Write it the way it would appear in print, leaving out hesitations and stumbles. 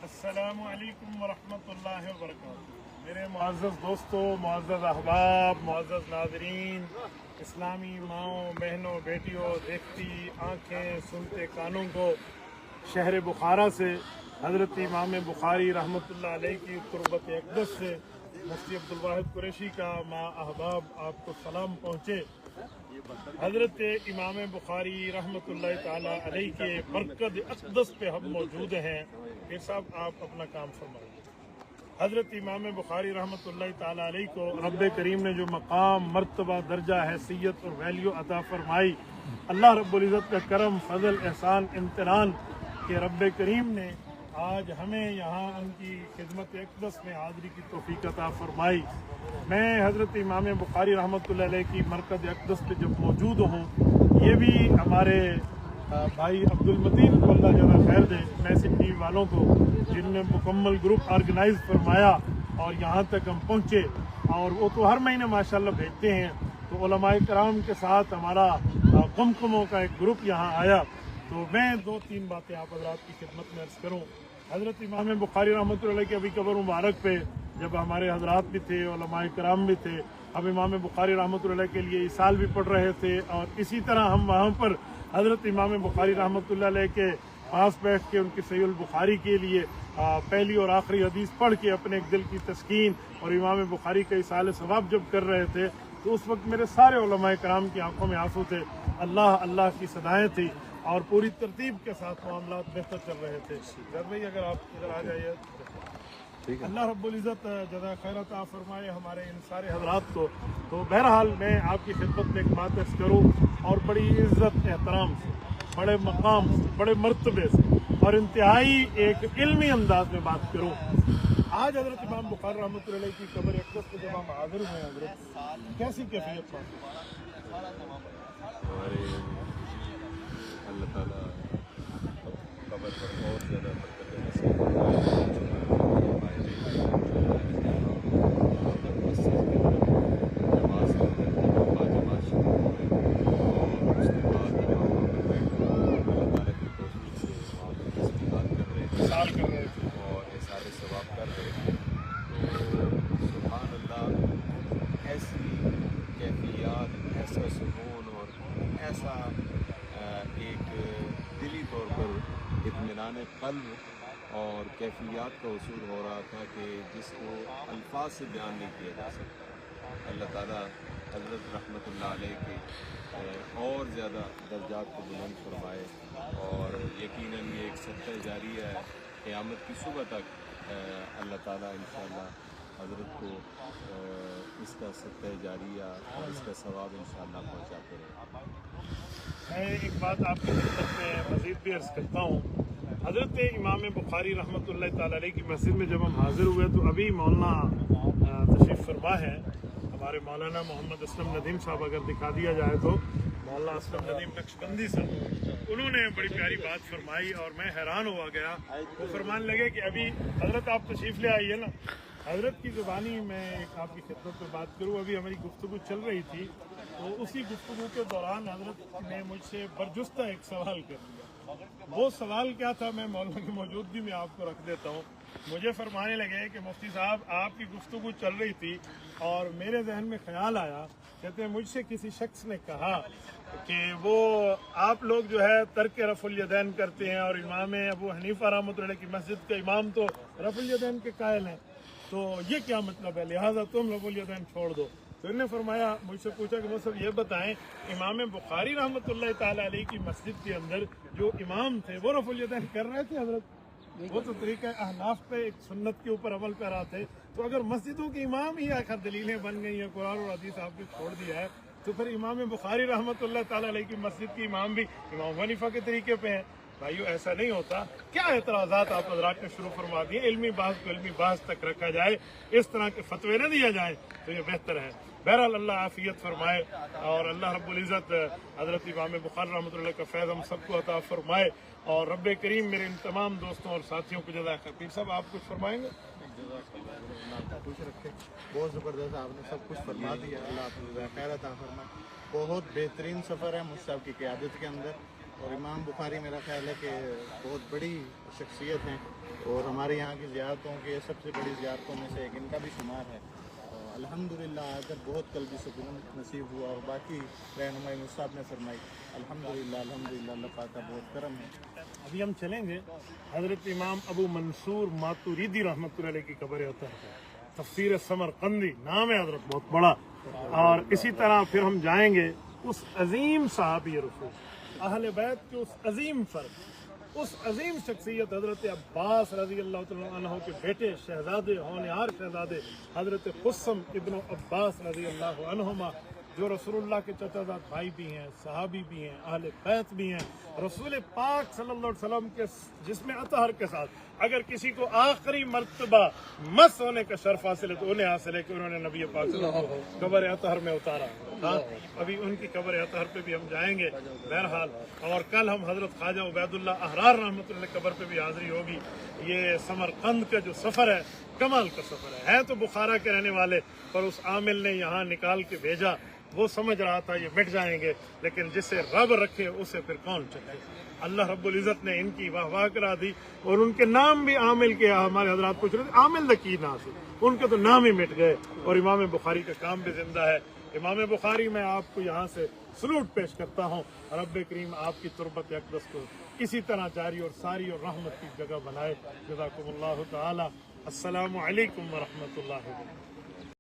السلام علیکم ورحمۃ اللہ وبرکاتہ۔ میرے معزز دوستوں، معزز احباب، معزز ناظرین، اسلامی ماؤں بہنوں بیٹیوں، دیکھتی آنکھیں سنتے کانوں کو، شہر بخارا سے حضرت امام بخاری رحمۃ اللہ علیہ کی قربت اقدس سے مفتی عبدالواحد قریشی کا ما احباب آپ کو سلام پہنچے۔ حضرت امام بخاری رحمۃ اللہ تعالیٰ علیہ کے مرکز اقدس پہ ہم موجود ہیں۔ پھر صاحب آپ اپنا کام فرمائیے۔ حضرت امام بخاری رحمۃ اللہ تعالیٰ علیہ کو رب کریم نے جو مقام، مرتبہ، درجہ، حیثیت اور ویلیو عطا فرمائی، اللہ رب العزت کا کرم، فضل، احسان، امتنان کہ رب کریم نے آج ہمیں یہاں ان کی خدمت اقدس میں حاضری کی توفیق عطا فرمائی۔ میں حضرت امام بخاری رحمۃ اللہ علیہ کی مرکز اقدس پہ جب موجود ہوں، یہ بھی ہمارے بھائی عبد المتین کو اللہ جزا خیر دے، میسج ٹی وی والوں کو، جن نے مکمل گروپ آرگنائز فرمایا اور یہاں تک ہم پہنچے، اور وہ تو ہر مہینے ماشاءاللہ بھیجتے ہیں۔ تو علماء کرام کے ساتھ ہمارا قمقموں کا ایک گروپ یہاں آیا، تو میں 2-3 باتیں آپ حضرات کی خدمت میں عرض کروں۔ حضرت امام بخاری رحمۃ اللہ علیہ کے ابھی قبر مبارک پہ جب ہمارے حضرات بھی تھے، علماء کرام بھی تھے، ہم امام بخاری رحمۃ اللہ علیہ کے لیے اصال بھی پڑھ رہے تھے، اور اسی طرح ہم وہاں پر حضرت امام بخاری رحمۃ اللہ علیہ کے پاس بیٹھ کے ان کی صحیح البخاری کے لیے پہلی اور آخری حدیث پڑھ کے اپنے ایک دل کی تسکین اور امام بخاری کا اصال ثواب جب کر رہے تھے، تو اس وقت میرے سارے علماء کرام کی آنکھوں میں آنسو تھے، اللہ اللہ کی صدائیں تھی، اور پوری ترتیب کے ساتھ معاملات بہتر چل رہے تھے۔ زید بھائی اگر آپ ادھر آ جائیے۔ اللہ رب العزت جزا خیر عطا فرمائے ہمارے ان سارے حضرات کو۔ تو بہرحال میں آپ کی خدمت میں ایک بات عرض کروں، اور بڑی عزت احترام سے، بڑے مقام سے، بڑے مرتبے سے، اور انتہائی ایک علمی انداز میں بات کروں۔ آج حضرت امام بخاری رحمۃ اللہ علیہ کی قبر اقدس پہ جب ہم حاضر ہوئے ہیں حضرت، کیسی کیفیت ہمارے اللہ تعالیٰ قبر پر اور زیادہ برکت نصیب نماز کے اندر باجماعت شروع ہوئے، اور اس کے بعد امام پر بیٹھے اللہ تعالیٰ کی توفیق سے وہاں پر تسبیحات کر رہے تھے اور احسان ثواب کر رہے تھے۔ تو سبحان اللہ، ایسی کیفیات، ایسا سکون اور ایسا ایک دلی طور پر اطمینان قلب اور کیفیات کا حصول ہو رہا تھا کہ جس کو الفاظ سے بیان نہیں کیا جا سکتا۔ اللہ تعالیٰ حضرت رحمۃ اللہ علیہ کے اور زیادہ درجات کو بلند فرمائے، اور یقیناً یہ ایک صدقہ جاریہ ہے، قیامت کی صبح تک اللہ تعالیٰ انشاءاللہ حضرت کو اس کا صدقہ جاریہ اور اس کا ثواب انشاءاللہ پہنچاتے رہے۔ میں ایک بات آپ کی خدمت میں مزید بھی عرض کرتا ہوں۔ حضرت امام بخاری رحمۃ اللہ تعالیٰ علیہ کی مسجد میں جب ہم حاضر ہوئے تو ابھی مولانا تشریف فرما ہے، ہمارے مولانا محمد اسلم ندیم صاحب، اگر دکھا دیا جائے تو مولانا اسلم ندیم نقشبندی صاحب، انہوں نے بڑی پیاری بات فرمائی اور میں حیران ہوا گیا۔ وہ فرمان لگے کہ ابھی حضرت آپ تشریف لے آئیے نا، حضرت کی زبانی میں ایک آپ کی خدمت میں بات کروں۔ ابھی ہماری گفتگو چل رہی تھی، تو اسی گفتگو کے دوران حضرت نے مجھ سے برجستہ ایک سوال کر لیا۔ وہ سوال کیا تھا، میں مولانا کی موجودگی میں آپ کو رکھ دیتا ہوں۔ مجھے فرمانے لگے کہ مفتی صاحب، آپ کی گفتگو چل رہی تھی اور میرے ذہن میں خیال آیا، کہتے ہیں مجھ سے کسی شخص نے کہا کہ وہ آپ لوگ جو ہے ترک رفع الیدین کرتے ہیں، اور امام ابو حنیفہ رحمۃ اللہ کی مسجد کے امام تو رفع الیدین کے قائل ہیں، تو یہ کیا مطلب ہے، لہٰذا تم رفع الیدین چھوڑ دو۔ تو انہوں نے فرمایا، مجھ سے پوچھا کہ وہ سب یہ بتائیں، امام بخاری رحمۃ اللہ تعالیٰ علیہ کی مسجد کے اندر جو امام تھے وہ رفع الیدین کر رہے تھے حضرت؟ وہ تو طریقہ احناف پہ ایک سنت کے اوپر عمل پیرا تھے، تو اگر مسجدوں کے امام ہی آخر دلیلیں بن گئی ہیں، قرآن اور حدیث آپ نے چھوڑ دیا ہے، تو پھر امام بخاری رحمۃ اللہ تعالیٰ علیہ کی مسجد کے امام بھی امام حنیفہ کے طریقے پہ ہیں؟ بھائیو ایسا نہیں ہوتا۔ کیا اعتراضات آپ حضرات نے شروع فرما دیے، علمی بحث کو علمی بحث تک رکھا جائے، اس طرح کے فتوے نہ دیا جائیں تو یہ بہتر ہے۔ بہرحال اللہ عافیت فرمائے، اور اللہ رب العزت حضرت امام بخاری رحمۃ اللہ کا فیض ہم سب کو عطا فرمائے، اور رب کریم میرے ان تمام دوستوں اور ساتھیوں کو جزائے خیر۔ پیر صاحب آپ کچھ فرمائیں گے؟ خوش رکھے، بہت زبردست آپ نے سب کچھ فرما دیا، اللہ آپ کو خیر عطا فرمائے۔ بہت بہترین سفر ہے مجھ صاحب کی قیادت کے اندر، اور امام بخاری میرا خیال ہے کہ بہت بڑی شخصیت ہیں اور ہمارے یہاں کی زیارتوں کے سب سے بڑی زیارتوں میں سے ایک ان کا بھی شمار ہے. الحمدللہ آ کر بہت قلبی سکون نصیب ہوا اور باقی رہنمائی مصعب نے فرمائی. الحمدللہ اللہ پاک کا بہت کرم ہے. ابھی ہم چلیں گے حضرت امام ابو منصور ماتوریدی رحمۃ اللہ علیہ کی قبر اطہر ہے. تفسیر سمرقندی نام ہے حضرت بہت بڑا. اور اسی طرح پھر ہم جائیں گے اس عظیم صحابی رسول اہل بیت کے اس عظیم فرد, اس عظیم شخصیت حضرت عباس رضی اللہ تعالیٰ عنہ کے بیٹے شہزادے ہونہار شہزادے حضرت قسم ابن عباس رضی اللہ عنہما, جو رسول اللہ کے چچا زاد بھائی بھی ہیں, صحابی بھی ہیں, اہل بیت بھی ہیں. رسول پاک صلی اللہ علیہ وسلم کے جسم اطہر کے ساتھ اگر کسی کو آخری مرتبہ مس ہونے کا شرف حاصل ہے تو انہیں حاصل ہے کہ انہوں نے نبی پاک صلی اللہ علیہ وسلم کو قبر اطہر میں اتارا. ہاں ابھی ان کی قبر اطہر پہ بھی ہم جائیں گے بہرحال. اور کل ہم حضرت خواجہ عبید اللہ احرار رحمۃ اللہ علیہ قبر پہ بھی حاضری ہوگی. یہ سمرقند کا جو سفر ہے کمال کا سفر ہے تو بخارا کے رہنے والے, پر اس عامل نے یہاں نکال کے بھیجا. وہ سمجھ رہا تھا یہ مٹ جائیں گے, لیکن جسے رب رکھے اسے پھر کون چلے. اللہ رب العزت نے ان کی واہ واہ کرا دی اور ان کے نام بھی عامل کے, ہمارے حضرات پوچھ رہے تھے عامل دا کی نام سے, ان کے تو نام ہی مٹ گئے. اور امام بخاری کا کام بھی زندہ ہے. امام بخاری میں آپ کو یہاں سے سلوٹ پیش کرتا ہوں. رب کریم آپ کی تربت اقدس کو اسی طرح جاری اور ساری اور رحمت کی جگہ بنائے. جزاکم اللہ تعالی. السلام علیکم ورحمۃ اللہ وبرکاتہ.